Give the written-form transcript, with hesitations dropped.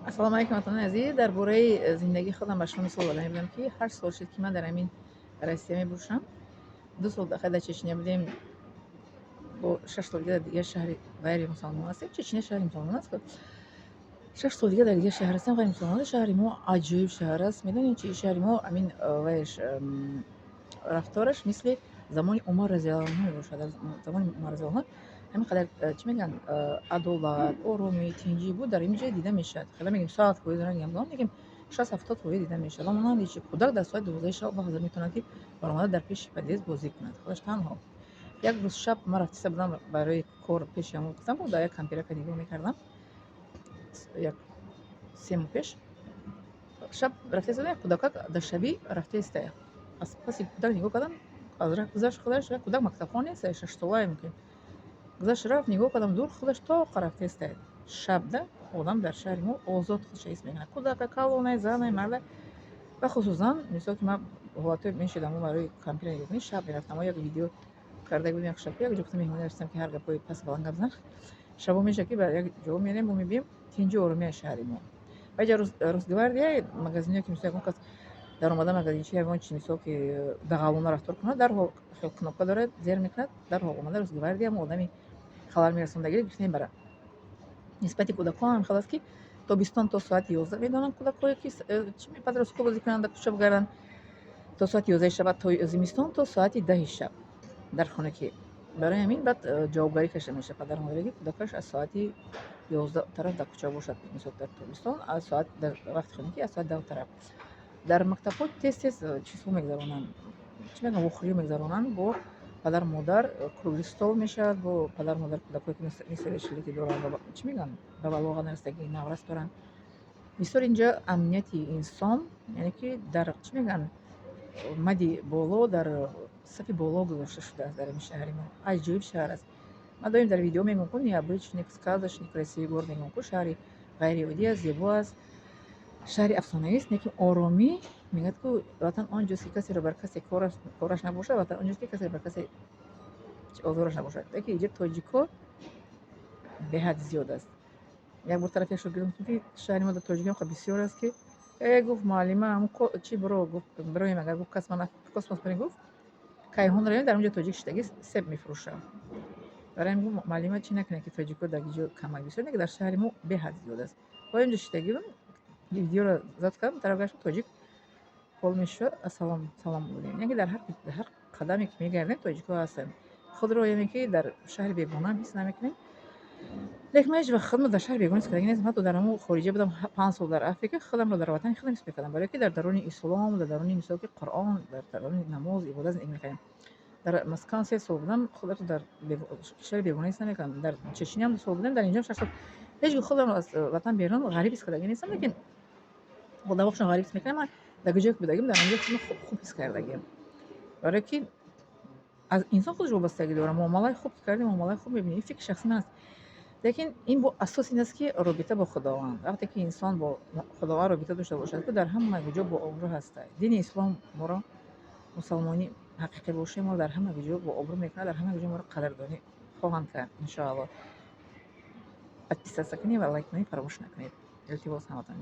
ассалому алайкум ватанони азиз. Дар бораи зиндагии худам ба шумо мисол дода мебудам ки 8 сол шуд ки ман дар ҳамин Россия мебошам. 2 сол даха дар Чечня будем, бо 6 сол дига дар дигар шаҳри ғайри мусалмон ҳастем. Чечня шаҳри мусалмон аст. 6 сол дига дар дигар шаҳр ҳастем, ғайри мусалмон. Шаҳри мо аҷоиб шаҳр аст. Медонед чи шаҳри мо амин вайш рафтораш мисли замони Умар разияллоҳу анҳу мебошад. Дар замони Умар разияллоҳу анҳу ҳамин қадар чӣ мегӯянд адолат, оромӣ, тинҷӣ буд дар ин ҷо дида мешавад. Хеле мегӯем 100% дорем мегӯям, мегӯем 60-70% дида мешавад. Ва монанди чи кӯдак дар соати 12 шаб бахозир метавонад ки баромада дар пеши подъезд бозӣ кунад. Худаш танҳо. Як рӯз шаб ман рафтиста будам барои кор пеши ҳамон гуфтам буд, дар як компютерка нигоҳ мекардам. Як 3 моҳ пеш шаб рафтиста будам, як кӯдакак дар шабӣ рафтиста. Аз паси кӯдак нигоҳ кардам, аз ра гузашт худаш, як кӯдак мактабхон нест, 6-солае мумкин. Гузашт рафт, нигоҳ кардам дур, худаш тоқа рафта истояд. Шабда одам дар шаҳри мо озод худша ҳис мекунад. Кӯдака, калоне, зане, марде. Ва хусусан мисол ки ман ҳолатҳое мешудам барои компютер нигоҳ кунӣ, шаб мерафтам. Як видео карда будем, як шаб як ҷо гуфта меҳмонӣ рафтам ки ҳар гапҳои пас баланд гап зан. Шабо мешавад ки ба як ҷо мерем, мо мебинем тинҷу оромии шаҳри мо. Ва ҷа Росгвардия магазине ки мисол ягон кас дар омада магазинчӣ ягон чи мисол ки дағалона рафтор кунад, дарҳол кнопка дорад, зер мекунад, дарҳол омада Росгвардия мо одами халал мерасондагиро гирифта мебарад. Нисбати кӯдакҳо ҳам хел аст ки тобистон то соати 11 медонанд кӯдакҳое ки чӣ падростко бозӣ кунанд, дар кӯча бигарданд, то соати 11 шаба, то зимистон то соати 10 шаб дар хонагӣ. Барои ҳамин баъд ҷавобгарӣ кашида мешавад падару модаре ки кӯдакаш аз соати 11 тараф дар кӯча бошад, мисол дар тобистон, аз соат дар вақти хонагӣ аз соати 10 тараф. Дар мактабҳо тез чизҳо мегзаронанд, чӣ мегӯям, вохӯриҳо мегзаронанд бо падару модар, круглӣ стол мешавад бо падару модар кӯдакҳое ки несовершилити доранд ва чӣ мегӯянд, ба балоға нарасидагии наврас доранд. Бисёр инҷа амнияти инсон, яъне ки дар чӣ мегӯянд мадди боло, дар сафи боло гузошта шудааст дар ин шаҳри мо. Аҷоиб шаҳр аст. Ман доим дар видео мегӯям ки необычный, сказочный, красивый город мегӯям ки шаҳри ғайриоддӣ аст, зебо аст, шаҳри афсонаист, лекин оромӣ мегӯяд ки ватан он ҷост ки касеро бар касе кораш набошад, ватан он ҷост ки касе бар касе озораш набошад. Лекин инҷа тоҷикҳо беҳад зиёд аст. Як бор тарафи якшо гирифтем ки шаҳри мо дар тоҷикӣ ҳам бисёр аст ки гуфт муаллима ҳамун чӣ биро гуфт бироем агар гуфт кас мана космос барем гуфт кайҳонро дар он ҷо тоҷик шидаги себ мефурӯшад. Барои ҳамин гуфт муаллима чӣ накунед ки тоҷикҳо дар ин ҷо камак бисёр, лекин дар шаҳри мо беҳад зиёд аст. Бо ин ҷо шидагӣ видеоро запис кардам, тараф гашт тоҷик ҳол мешавад, салом будем. Яъне дар ҳар қадаме ки мегардем тоҷикҳо ҳастанд. Худро яъне ки дар шаҳри бегона ҳис намекунем. лекин ман ҳеҷ вақт худро дар шаҳри бегона ҳис кардагӣ нестам. Ҳатто дар ҳамун хориҷа будам 5 сол дар Африка, худамро дар ватани худам ҳис мекардам, барое ки дар даруни ислом, дар даруни мисол ки Қуръон, дар даруни намоз, ибодат зиндагӣ мекардем. Дар Москва 3 сол будам, худро дар кишвари бегона ҳис намекардам. Дар Чечня 2 сол будем, дар инҷам 6 сол. ҳеҷ гоҳ худамро аз ватан берун ғариб ҳис кардагӣ нестам, лекин одамҳошон ғариб ҳис мекунанд. Ман дар ҷое ки будагим, дар он ҷо худро хуб ҳис кардагим. Барое ки аз инсон худаш вобастагӣ дорад. Муомалаи хуб ки кардем, муомалаи хуб мебинем. Ин фикри шахсии ман аст. Лекин ин бо асоси ин аст ки робита бо Худованд. Вақте ки инсон бо Худованд робита дошта бошад, ки дар ҳама ҷо бо обрӯ ҳаста. Дини ислом моро мусалмонӣ ҳақиқӣ бошем, моро дар ҳама ҷо бо обрӯ мекунад, дар ҳама ҷо моро қадрдонӣ хоҳанд кард иншоаллоҳ. Подписаться кунед ва лайк кунед фаромӯш накунед. Илтимос ҳаматон.